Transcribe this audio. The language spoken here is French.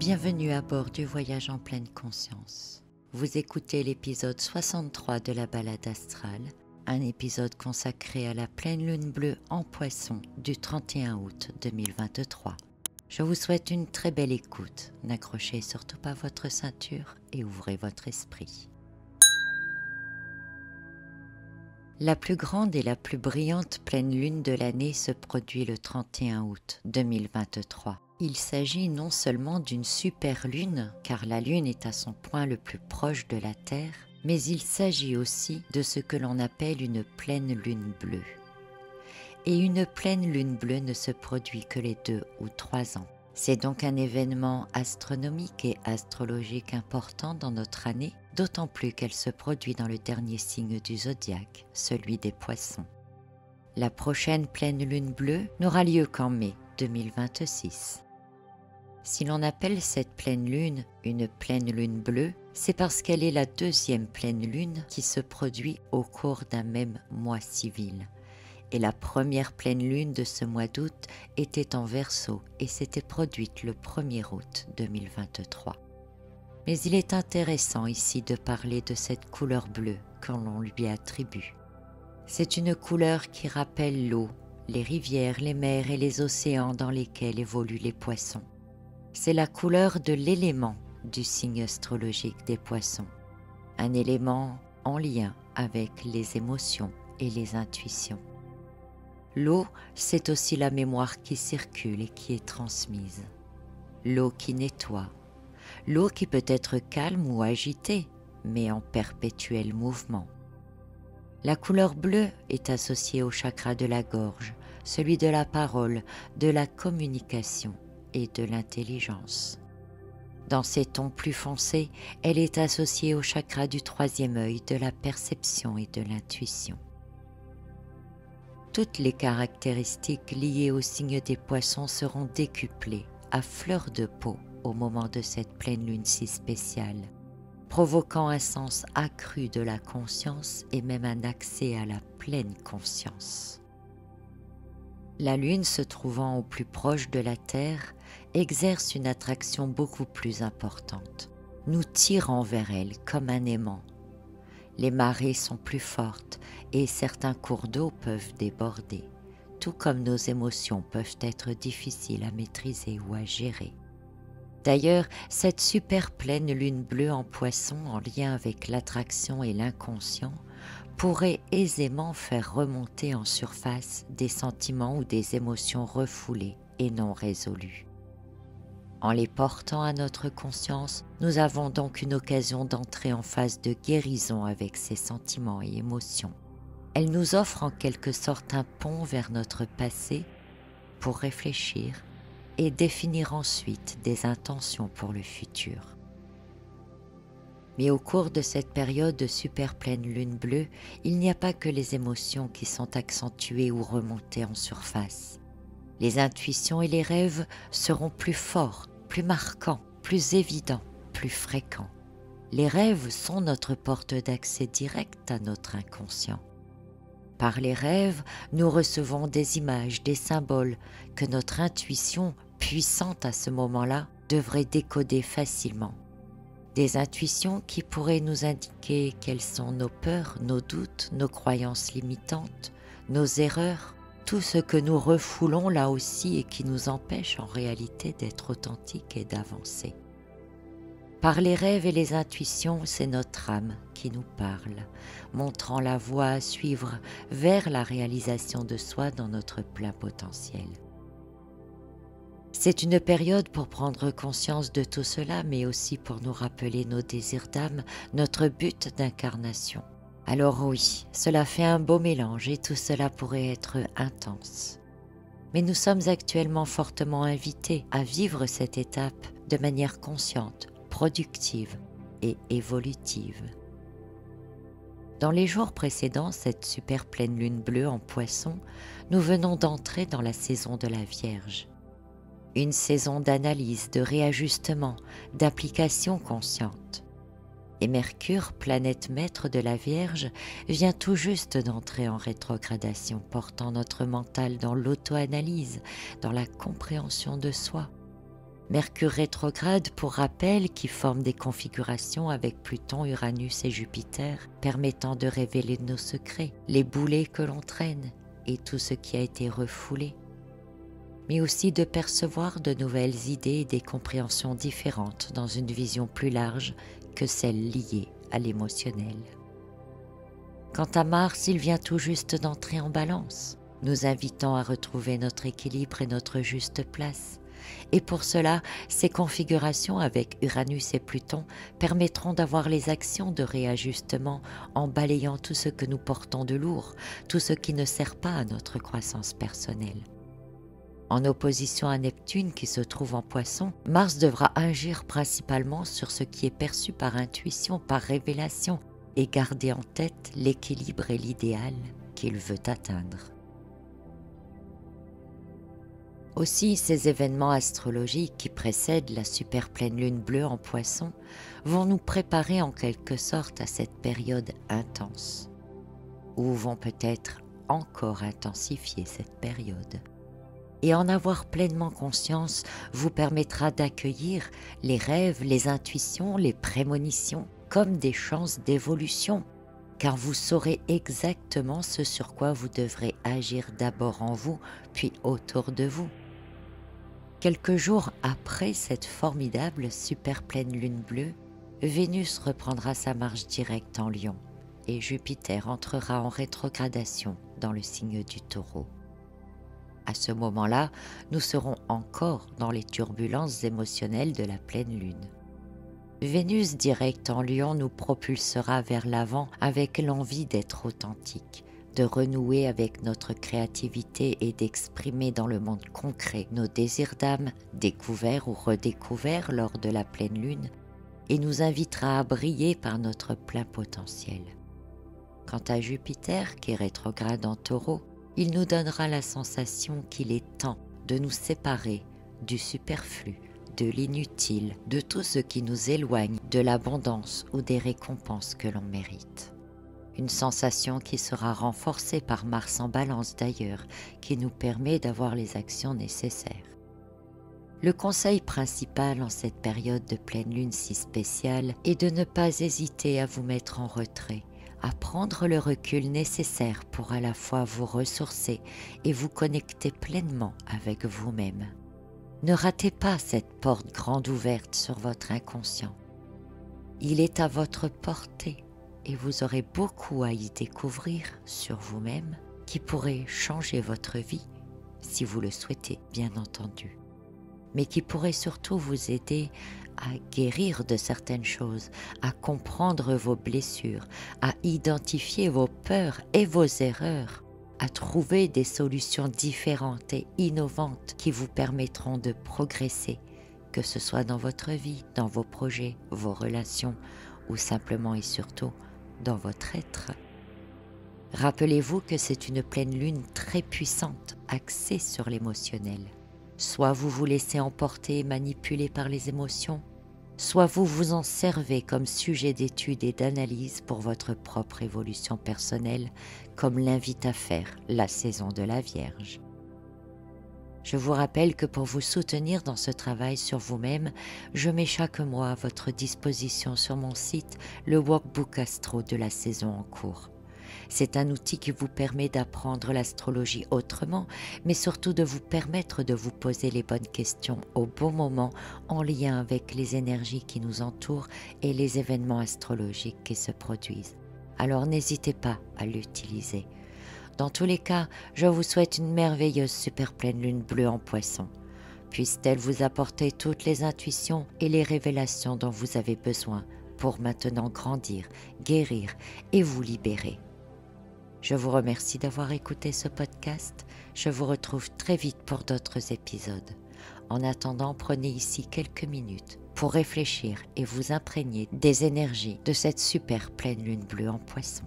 Bienvenue à bord du voyage en pleine conscience. Vous écoutez l'épisode 63 de la balade astrale, un épisode consacré à la pleine lune bleue en Poisson du 31 août 2023. Je vous souhaite une très belle écoute. N'accrochez surtout pas votre ceinture et ouvrez votre esprit. La plus grande et la plus brillante pleine lune de l'année se produit le 31 août 2023. Il s'agit non seulement d'une super lune, car la lune est à son point le plus proche de la Terre, mais il s'agit aussi de ce que l'on appelle une pleine lune bleue. Et une pleine lune bleue ne se produit que les 2 ou 3 ans. C'est donc un événement astronomique et astrologique important dans notre année, d'autant plus qu'elle se produit dans le dernier signe du zodiaque, celui des Poissons. La prochaine pleine lune bleue n'aura lieu qu'en mai 2026. Si l'on appelle cette pleine lune une pleine lune bleue, c'est parce qu'elle est la deuxième pleine lune qui se produit au cours d'un même mois civil. Et la première pleine lune de ce mois d'août était en Verseau et s'était produite le 1er août 2023. Mais il est intéressant ici de parler de cette couleur bleue que l'on lui attribue. C'est une couleur qui rappelle l'eau, les rivières, les mers et les océans dans lesquels évoluent les poissons. C'est la couleur de l'élément du signe astrologique des Poissons, un élément en lien avec les émotions et les intuitions. L'eau, c'est aussi la mémoire qui circule et qui est transmise. L'eau qui nettoie, l'eau qui peut être calme ou agitée, mais en perpétuel mouvement. La couleur bleue est associée au chakra de la gorge, celui de la parole, de la communication et de l'intelligence. Dans ses tons plus foncés, elle est associée au chakra du 3e œil, de la perception et de l'intuition. Toutes les caractéristiques liées au signe des Poissons seront décuplées à fleur de peau au moment de cette pleine lune si spéciale, provoquant un sens accru de la conscience et même un accès à la pleine conscience. La lune, se trouvant au plus proche de la Terre, exerce une attraction beaucoup plus importante, nous tirant vers elle comme un aimant. Les marées sont plus fortes et certains cours d'eau peuvent déborder, tout comme nos émotions peuvent être difficiles à maîtriser ou à gérer. D'ailleurs, cette super pleine lune bleue en Poisson, en lien avec l'attraction et l'inconscient, pourrait aisément faire remonter en surface des sentiments ou des émotions refoulées et non résolues. En les portant à notre conscience, nous avons donc une occasion d'entrer en phase de guérison avec ces sentiments et émotions. Elle nous offre en quelque sorte un pont vers notre passé pour réfléchir et définir ensuite des intentions pour le futur. Mais au cours de cette période de super pleine lune bleue, il n'y a pas que les émotions qui sont accentuées ou remontées en surface. Les intuitions et les rêves seront plus forts, plus marquants, plus évidents, plus fréquents. Les rêves sont notre porte d'accès direct à notre inconscient. Par les rêves, nous recevons des images, des symboles que notre intuition, puissante à ce moment-là, devrait décoder facilement. Des intuitions qui pourraient nous indiquer quelles sont nos peurs, nos doutes, nos croyances limitantes, nos erreurs, tout ce que nous refoulons là aussi et qui nous empêche en réalité d'être authentiques et d'avancer. Par les rêves et les intuitions, c'est notre âme qui nous parle, montrant la voie à suivre vers la réalisation de soi dans notre plein potentiel. C'est une période pour prendre conscience de tout cela, mais aussi pour nous rappeler nos désirs d'âme, notre but d'incarnation. Alors oui, cela fait un beau mélange et tout cela pourrait être intense. Mais nous sommes actuellement fortement invités à vivre cette étape de manière consciente, productive et évolutive. Dans les jours précédant cette super pleine lune bleue en Poisson, nous venons d'entrer dans la saison de la Vierge. Une saison d'analyse, de réajustement, d'application consciente. Et Mercure, planète maître de la Vierge, vient tout juste d'entrer en rétrogradation, portant notre mental dans l'auto-analyse, dans la compréhension de soi. Mercure rétrograde, pour rappel, qui forme des configurations avec Pluton, Uranus et Jupiter, permettant de révéler nos secrets, les boulets que l'on traîne et tout ce qui a été refoulé, mais aussi de percevoir de nouvelles idées et des compréhensions différentes dans une vision plus large que celle liée à l'émotionnel. Quant à Mars, il vient tout juste d'entrer en Balance, nous invitant à retrouver notre équilibre et notre juste place. Et pour cela, ces configurations avec Uranus et Pluton permettront d'avoir les actions de réajustement en balayant tout ce que nous portons de lourd, tout ce qui ne sert pas à notre croissance personnelle. En opposition à Neptune qui se trouve en Poisson, Mars devra agir principalement sur ce qui est perçu par intuition, par révélation, et garder en tête l'équilibre et l'idéal qu'il veut atteindre. Aussi, ces événements astrologiques qui précèdent la super pleine lune bleue en Poisson vont nous préparer en quelque sorte à cette période intense, ou vont peut-être encore intensifier cette période. Et en avoir pleinement conscience vous permettra d'accueillir les rêves, les intuitions, les prémonitions comme des chances d'évolution, car vous saurez exactement ce sur quoi vous devrez agir d'abord en vous, puis autour de vous. Quelques jours après cette formidable super pleine lune bleue, Vénus reprendra sa marche directe en Lion et Jupiter entrera en rétrogradation dans le signe du Taureau. À ce moment-là, nous serons encore dans les turbulences émotionnelles de la pleine lune. Vénus direct en Lion nous propulsera vers l'avant avec l'envie d'être authentique, de renouer avec notre créativité et d'exprimer dans le monde concret nos désirs d'âme, découverts ou redécouverts lors de la pleine lune, et nous invitera à briller par notre plein potentiel. Quant à Jupiter, qui est rétrograde en Taureau, il nous donnera la sensation qu'il est temps de nous séparer du superflu, de l'inutile, de tout ce qui nous éloigne de l'abondance ou des récompenses que l'on mérite. Une sensation qui sera renforcée par Mars en Balance d'ailleurs, qui nous permet d'avoir les actions nécessaires. Le conseil principal en cette période de pleine lune si spéciale est de ne pas hésiter à vous mettre en retrait, à prendre le recul nécessaire pour à la fois vous ressourcer et vous connecter pleinement avec vous-même. Ne ratez pas cette porte grande ouverte sur votre inconscient. Il est à votre portée et vous aurez beaucoup à y découvrir sur vous-même qui pourrait changer votre vie, si vous le souhaitez bien entendu, mais qui pourrait surtout vous aider à guérir de certaines choses, à comprendre vos blessures, à identifier vos peurs et vos erreurs, à trouver des solutions différentes et innovantes qui vous permettront de progresser, que ce soit dans votre vie, dans vos projets, vos relations ou simplement et surtout dans votre être. Rappelez-vous que c'est une pleine lune très puissante, axée sur l'émotionnel. Soit vous vous laissez emporter et manipuler par les émotions, soit vous vous en servez comme sujet d'étude et d'analyse pour votre propre évolution personnelle, comme l'invite à faire la saison de la Vierge. Je vous rappelle que pour vous soutenir dans ce travail sur vous-même, je mets chaque mois à votre disposition sur mon site le workbook astro de la saison en cours. C'est un outil qui vous permet d'apprendre l'astrologie autrement, mais surtout de vous permettre de vous poser les bonnes questions au bon moment en lien avec les énergies qui nous entourent et les événements astrologiques qui se produisent. Alors n'hésitez pas à l'utiliser. Dans tous les cas, je vous souhaite une merveilleuse super pleine lune bleue en Poisson. Puisse-t-elle vous apporter toutes les intuitions et les révélations dont vous avez besoin pour maintenant grandir, guérir et vous libérer. Je vous remercie d'avoir écouté ce podcast. Je vous retrouve très vite pour d'autres épisodes. En attendant, prenez ici quelques minutes pour réfléchir et vous imprégner des énergies de cette super pleine lune bleue en Poisson.